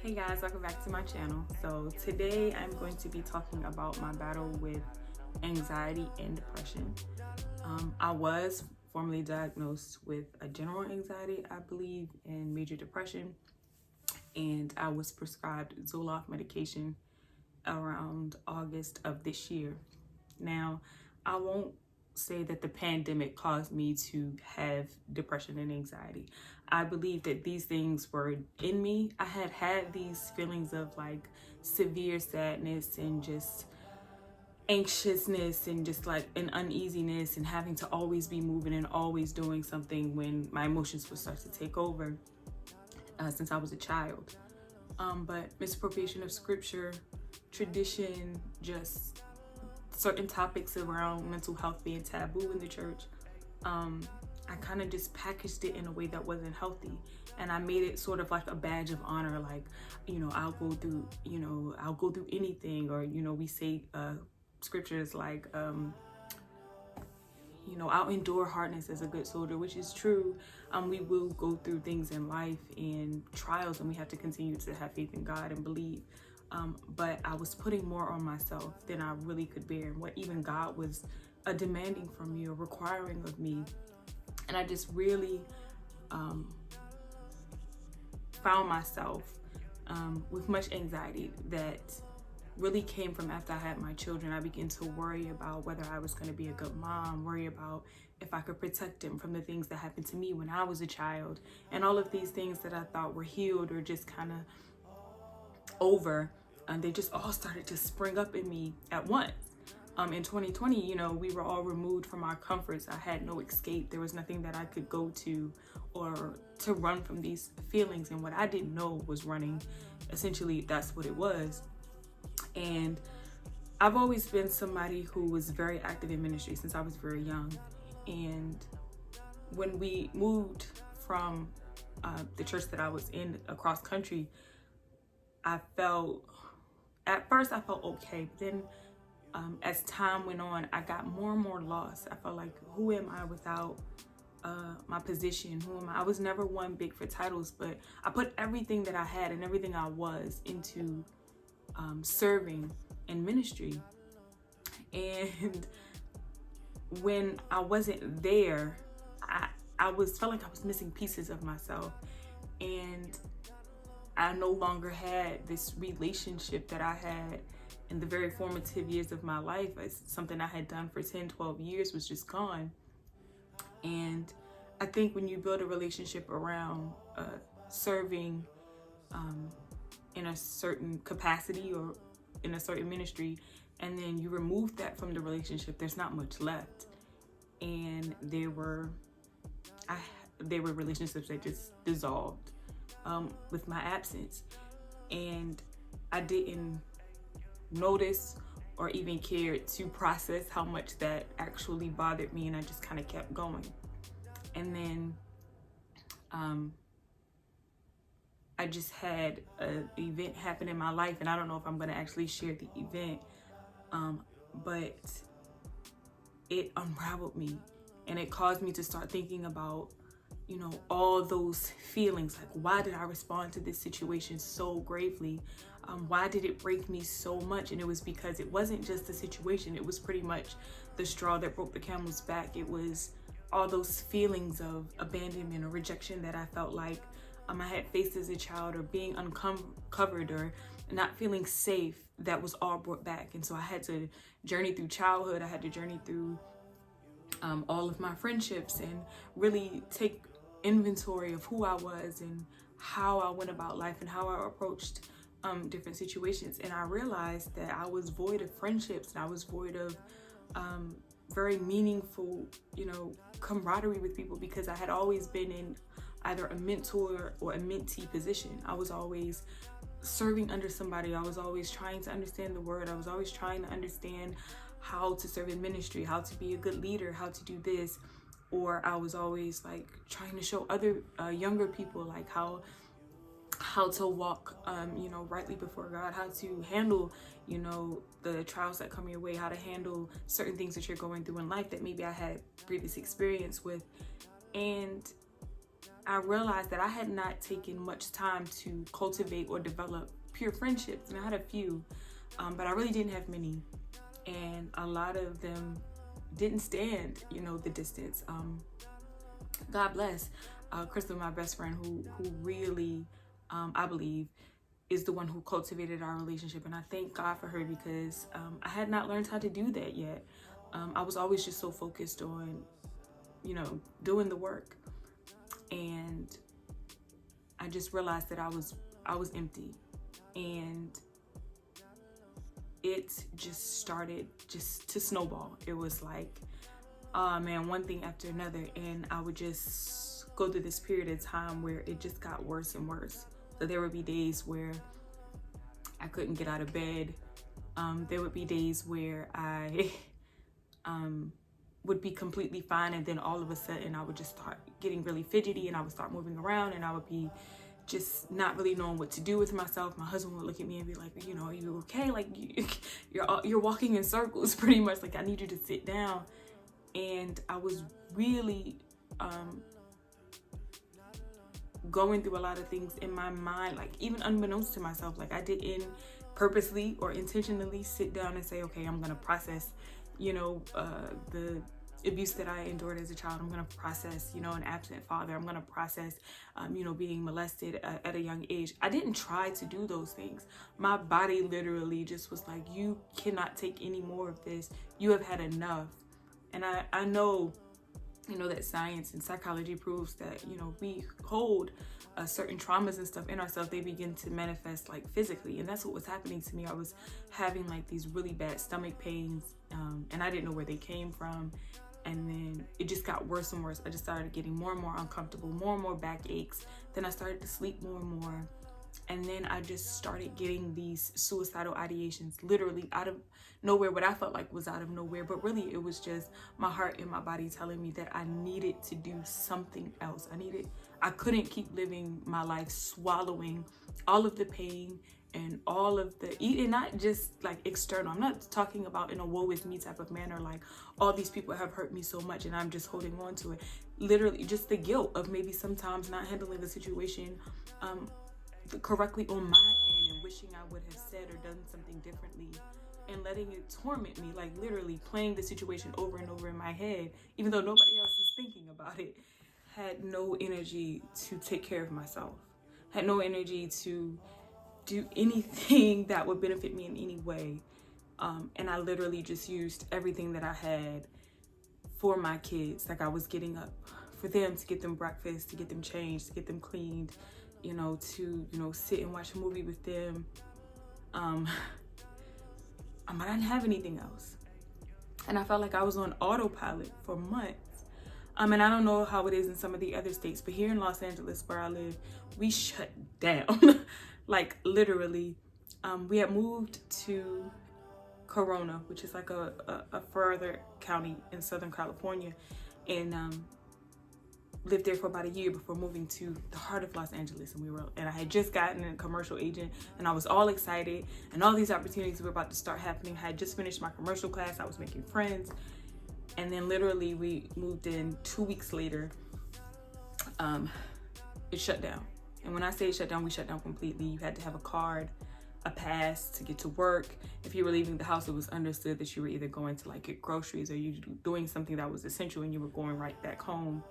Hey guys, welcome back to my channel. So today I'm going to be talking about my battle with anxiety and depression. I was formerly diagnosed with a general anxiety, I believe, and major depression, and I was prescribed Zoloft medication around August of this year. Now, I won't say that the pandemic caused me to have depression and anxiety. I believe that these things were in me. I had these feelings of like severe sadness and just anxiousness and just like an uneasiness and having to always be moving and always doing something when my emotions would start to take over since I was a child. But misappropriation of scripture, tradition, just certain topics around mental health being taboo in the church, I kind of just packaged it in a way that wasn't healthy, and I made it sort of like a badge of honor, like, I'll go through, I'll go through anything, or we say scriptures like I'll endure hardness as a good soldier, which is true. We will go through things in life and trials, and we have to continue to have faith in God and believe. But I was putting more on myself than I really could bear, and what even God was demanding from me or requiring of me. And I just really found myself with much anxiety that really came from after I had my children. I began to worry about whether I was going to be a good mom, worry about if I could protect them from the things that happened to me when I was a child, and all of these things that I thought were healed or just kind of over, and they just all started to spring up in me at once. In 2020, we were all removed from our comforts. I had no escape. There was nothing that I could go to or to run from these feelings, and what I didn't know was running. Essentially, that's what it was. And I've always been somebody who was very active in ministry since I was very young. And when we moved from the church that I was in across country, at first I felt okay, but then as time went on, I got more and more lost. I felt like, who am I without my position? Who am I? I was never one big for titles, but I put everything that I had and everything I was into serving and ministry. And when I wasn't there, I felt like I was missing pieces of myself, and I no longer had this relationship that I had in the very formative years of my life. As something I had done for 10, 12 years was just gone. And I think when you build a relationship around serving in a certain capacity or in a certain ministry, and then you remove that from the relationship, there's not much left. And there were relationships that just dissolved with my absence, and I didn't notice or even care to process how much that actually bothered me, and I just kind of kept going. And then I just had an event happen in my life, and I don't know if I'm going to actually share the event, but it unraveled me, and it caused me to start thinking about all those feelings, like, why did I respond to this situation so gravely? Why did it break me so much? And it was because it wasn't just the situation, it was pretty much the straw that broke the camel's back. It was all those feelings of abandonment or rejection that I felt like I had faced as a child, or being uncovered or not feeling safe, that was all brought back. And so I had to journey through childhood. I had to journey through all of my friendships and really take inventory of who I was and how I went about life and how I approached different situations. And I realized that I was void of friendships, and I was void of very meaningful, camaraderie with people, because I had always been in either a mentor or a mentee position. I was always serving under somebody. I was always trying to understand the word. I was always trying to understand how to serve in ministry, how to be a good leader, how to do this. Or I was always like trying to show other younger people like how to walk rightly before God, how to handle the trials that come your way, how to handle certain things that you're going through in life that maybe I had previous experience with. And I realized that I had not taken much time to cultivate or develop pure friendships. And I had a few, but I really didn't have many. And a lot of them didn't stand, the distance. God bless Crystal, my best friend, who really, I believe, is the one who cultivated our relationship. And I thank God for her, because I had not learned how to do that yet. I was always just so focused on, doing the work. And I just realized that I was empty. And it just started just to snowball. It was like, oh man, one thing after another. And I would just go through this period of time where it just got worse and worse. So there would be days where I couldn't get out of bed. There would be days where I would be completely fine, and then all of a sudden I would just start getting really fidgety, and I would start moving around, and I would be just not really knowing what to do with myself. My husband would look at me and be like, are you okay? Like you're walking in circles pretty much. Like, I need you to sit down. And I was really going through a lot of things in my mind, like even unbeknownst to myself. Like, I didn't purposely or intentionally sit down and say, okay, I'm gonna process the abuse that I endured as a child. I'm gonna process an absent father. I'm gonna process being molested at a young age. I didn't try to do those things. My body literally just was like, you cannot take any more of this. You have had enough. And I know that science and psychology proves that we hold certain traumas and stuff in ourselves. They begin to manifest like physically, and that's what was happening to me. I was having like these really bad stomach pains, and I didn't know where they came from. And then it just got worse and worse. I just started getting more and more uncomfortable, more and more back aches. Then I started to sleep more and more. And then I just started getting these suicidal ideations, literally out of nowhere. What I felt like was out of nowhere, but really it was just my heart and my body telling me that I needed to do something else. I couldn't keep living my life swallowing all of the pain and all of the, and not just like external. I'm not talking about in a woe is me type of manner, like all these people have hurt me so much and I'm just holding on to it. Literally just the guilt of maybe sometimes not handling the situation correctly on my end, and wishing I would have said or done something differently, and letting it torment me, like literally playing the situation over and over in my head, even though nobody else is thinking about it. Had no energy to take care of myself, had no energy to do anything that would benefit me in any way. And I literally just used everything that I had for my kids. Like, I was getting up for them, to get them breakfast, to get them changed, to get them cleaned, to sit and watch a movie with them. I didn't have anything else. And I felt like I was on autopilot for months. And I don't know how it is in some of the other states, but here in Los Angeles, where I live, we shut down. Like, literally. We had moved to Corona, which is like a further county in Southern California, and lived there for about a year before moving to the heart of Los Angeles. And I had just gotten a commercial agent, and I was all excited, and all these opportunities were about to start happening. I had just finished my commercial class. I was making friends. And then literally we moved in 2 weeks later. It shut down. And when I say it shut down, we shut down completely. You had to have a card, a pass to get to work. If you were leaving the house, it was understood that you were either going to like get groceries, or you doing something that was essential, and you were going right back home.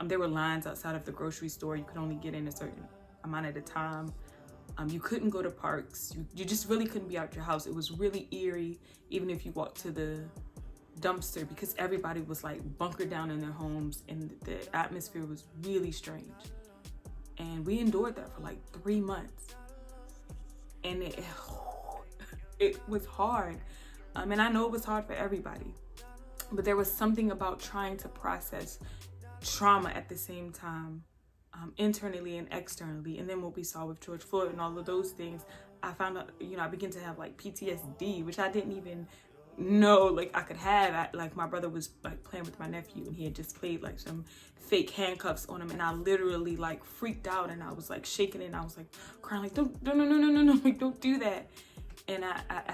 There were lines outside of the grocery store. You could only get in a certain amount at a time. You couldn't go to parks. You just really couldn't be out your house. It was really eerie, even if you walked to the dumpster, because everybody was like bunkered down in their homes, and the atmosphere was really strange. And we endured that for like 3 months. And it was hard. And I know it was hard for everybody, but there was something about trying to process trauma at the same time, internally and externally. And then what we saw with George Floyd and all of those things, I found out, I began to have like PTSD, which I didn't even know like I could have. Like, my brother was like playing with my nephew, and he had just played like some fake handcuffs on him, and I literally like freaked out, and I was like shaking, and I was like crying, like no, like don't do that. And I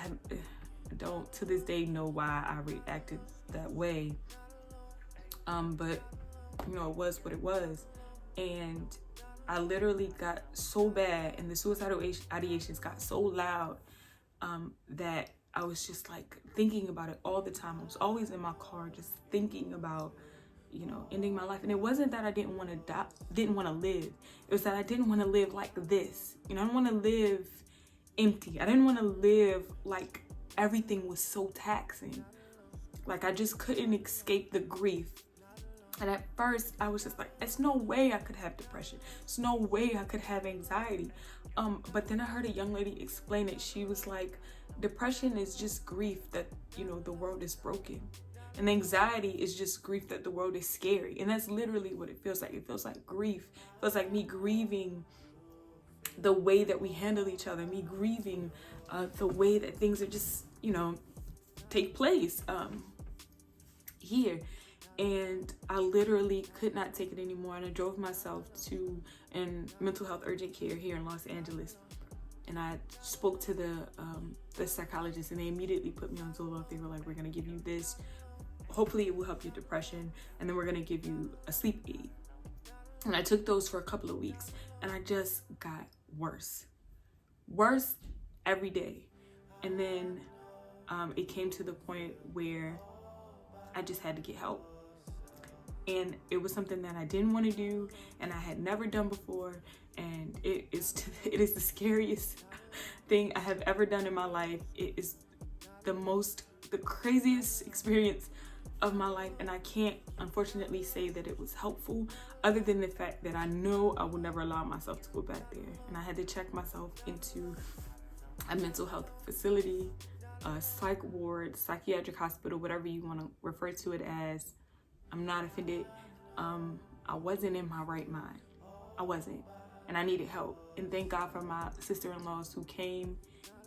don't to this day know why I reacted that way. But it was what it was. And I literally got so bad, and the suicidal ideations got so loud, that I was just like thinking about it all the time. I was always in my car just thinking about, you know, ending my life. And it wasn't that I didn't want to die, didn't want to live. It was that I didn't want to live like this. You know, I didn't want to live empty. I didn't want to live like everything was so taxing. Like I just couldn't escape the grief. And at first I was just like, it's no way I could have depression. It's no way I could have anxiety. But then I heard a young lady explain it. She was like, depression is just grief that, you know, the world is broken. And anxiety is just grief that the world is scary. And that's literally what it feels like. It feels like grief. It feels like me grieving the way that we handle each other, me grieving the way that things are just, you know, take place here. And I literally could not take it anymore. And I drove myself to mental health urgent care here in Los Angeles. And I spoke to the psychologist, and they immediately put me on Zoloft. They were like, we're going to give you this. Hopefully it will help your depression. And then we're going to give you a sleep aid. And I took those for a couple of weeks, and I just got worse every day. And then it came to the point where I just had to get help. And it was something that I didn't want to do, and I had never done before. And it is the scariest thing I have ever done in my life. It is the craziest experience of my life. And I can't, unfortunately, say that it was helpful, other than the fact that I know I will never allow myself to go back there. And I had to check myself into a mental health facility, a psych ward, psychiatric hospital, whatever you want to refer to it as. I'm not offended. I wasn't in my right mind. I wasn't. And I needed help. And thank God for my sister-in-laws who came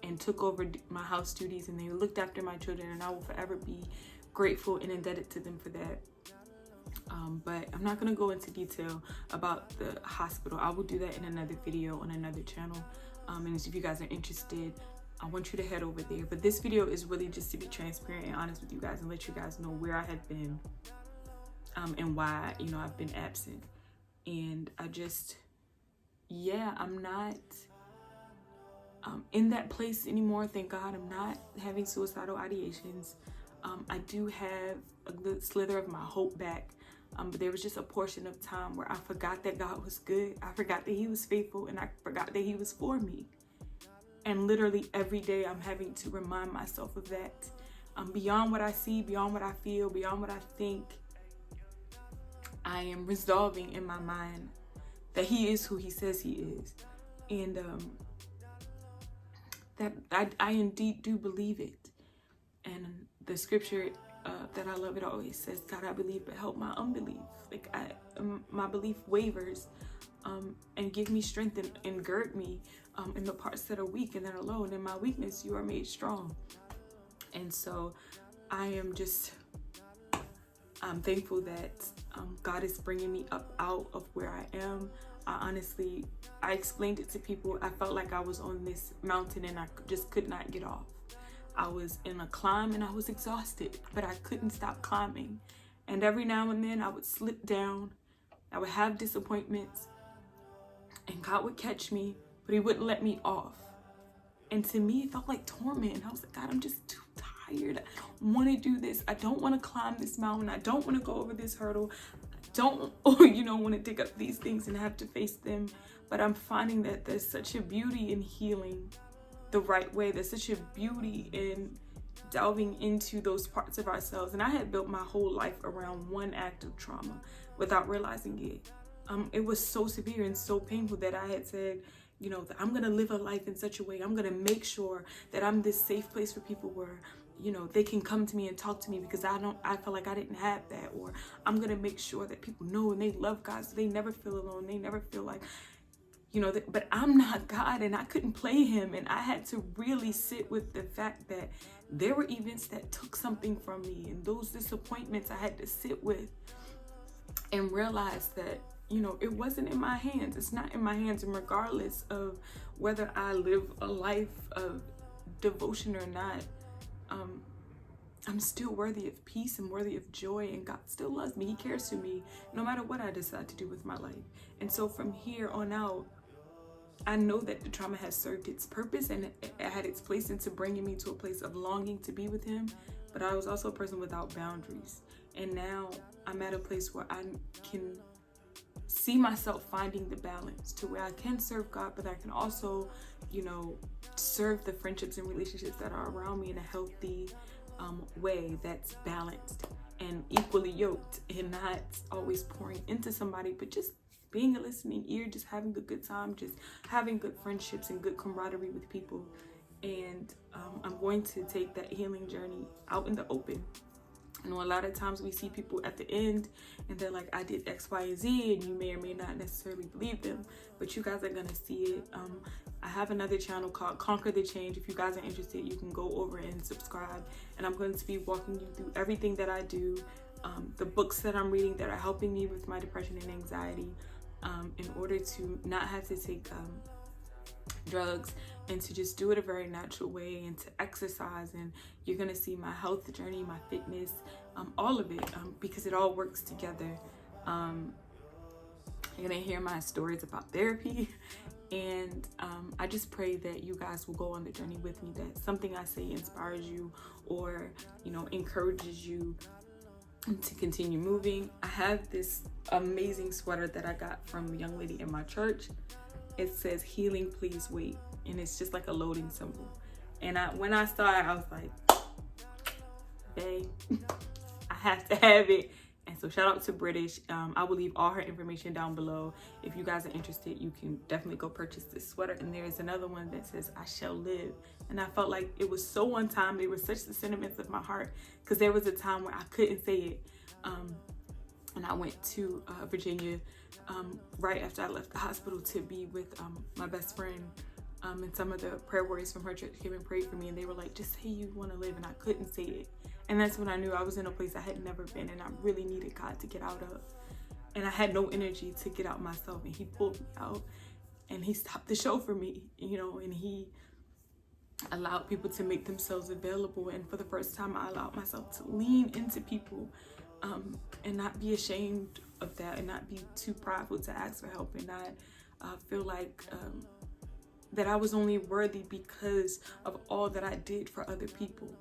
and took over my house duties, and they looked after my children, and I will forever be grateful and indebted to them for that. But I'm not going to go into detail about the hospital. I will do that in another video on another channel. And if you guys are interested, I want you to head over there. But this video is really just to be transparent and honest with you guys and let you guys know where I have been. And why, you know, I've been absent. And I just, yeah, I'm not in that place anymore. Thank God I'm not having suicidal ideations. I do have a good slither of my hope back. But there was just a portion of time where I forgot that God was good. I forgot that he was faithful, and I forgot that he was for me. And literally every day I'm having to remind myself of that. Beyond what I see, beyond what I feel, beyond what I think, I am resolving in my mind that he is who he says he is. And that I indeed do believe it. And the scripture that I love, it always says, God, I believe, but help my unbelief. Like my belief wavers, and give me strength and gird me in the parts that are weak and that are low. And in my weakness, you are made strong. And so I am just, I'm thankful that God is bringing me up out of where I am. I explained it to people. I felt like I was on this mountain and I just could not get off. I was in a climb and I was exhausted, but I couldn't stop climbing. And every now and then I would slip down. I would have disappointments, and God would catch me, but he wouldn't let me off. And to me, it felt like torment. I was like, God, I'm just too tired. I don't want to do this. I don't want to climb this mountain. I don't want to go over this hurdle. I don't, want to dig up these things and have to face them. But I'm finding that there's such a beauty in healing the right way. There's such a beauty in delving into those parts of ourselves. And I had built my whole life around one act of trauma without realizing it. It was so severe and so painful that I had said, that I'm going to live a life in such a way. I'm going to make sure that I'm this safe place for people where, they can come to me and talk to me, because I feel like I didn't have that. Or I'm going to make sure that people know and they love God, so they never feel alone. They never feel like, but I'm not God, and I couldn't play him. And I had to really sit with the fact that there were events that took something from me, and those disappointments I had to sit with and realize that, it wasn't in my hands. It's not in my hands. And regardless of whether I live a life of devotion or not, I'm still worthy of peace and worthy of joy, and God still loves me. He cares for me no matter what I decide to do with my life. And so from here on out, I know that the trauma has served its purpose, and it had its place into bringing me to a place of longing to be with him. But I was also a person without boundaries. And now I'm at a place where I can see myself finding the balance to where I can serve God, but I can also, serve the friendships and relationships that are around me in a healthy way that's balanced and equally yoked, and not always pouring into somebody, but just being a listening ear, just having a good time, just having good friendships and good camaraderie with people. And I'm going to take that healing journey out in the open. A lot of times we see people at the end and they're like, I did X, Y, and Z, and you may or may not necessarily believe them, but you guys are gonna see it. I have another channel called Conquer the Change. If you guys are interested, you can go over and subscribe, and I'm going to be walking you through everything that I do, the books that I'm reading that are helping me with my depression and anxiety, in order to not have to take drugs, and to just do it a very natural way, and to exercise. And you're gonna see my health journey, my fitness, all of it, because it all works together. You're gonna hear my stories about therapy, and I just pray that you guys will go on the journey with me, that something I say inspires you, or encourages you to continue moving. I have this amazing sweater that I got from a young lady in my church. It says, "Healing, please wait," and it's just like a loading symbol. And when I saw it, I was like, babe, I have to have it. And so shout out to British. I will leave all her information down below. If you guys are interested, you can definitely go purchase this sweater. And there's another one that says, "I shall live." And I felt like it was so on time. They were such the sentiments of my heart, because there was a time where I couldn't say it. And I went to Virginia right after I left the hospital to be with my best friend, and some of the prayer warriors from her church came and prayed for me, and they were like, "Just say you want to live," and I couldn't say it. And that's when I knew I was in a place I had never been, and I really needed God to get out of. And I had no energy to get out myself, and he pulled me out, and he stopped the show for me, and he allowed people to make themselves available. And for the first time, I allowed myself to lean into people, and not be ashamed of that, and not be too prideful to ask for help, and not feel like that I was only worthy because of all that I did for other people,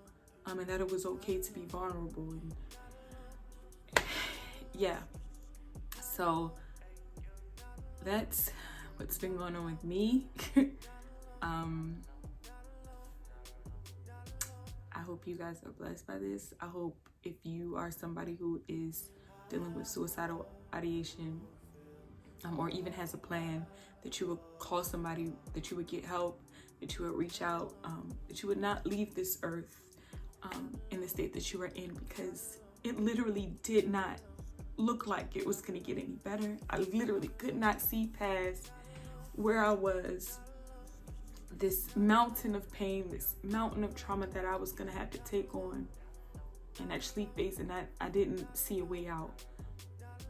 and that it was okay to be vulnerable. And yeah, so that's what's been going on with me. I hope you guys are blessed by this. I hope if you are somebody who is dealing with suicidal ideation, or even has a plan, that you would call somebody, that you would get help, that you would reach out, that you would not leave this earth in the state that you are in, because it literally did not look like it was going to get any better. I literally could not see past where I was, this mountain of pain, this mountain of trauma that I was going to have to take on and actually face, and I didn't see a way out.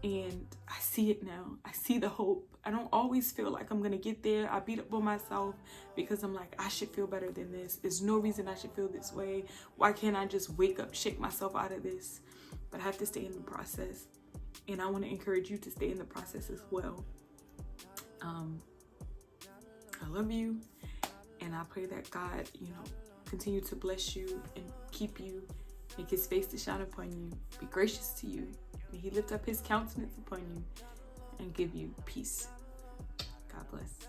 And I see it now. I see the hope. I don't always feel like I'm gonna get there. I beat up on myself because I'm like, I should feel better than this. There's no reason I should feel this way. Why can't I just wake up, shake myself out of this? But I have to stay in the process. And I want to encourage you to stay in the process as well. I love you. And I pray that God, continue to bless you and keep you, make his face to shine upon you, be gracious to you. May he lift up his countenance upon you and give you peace. God bless.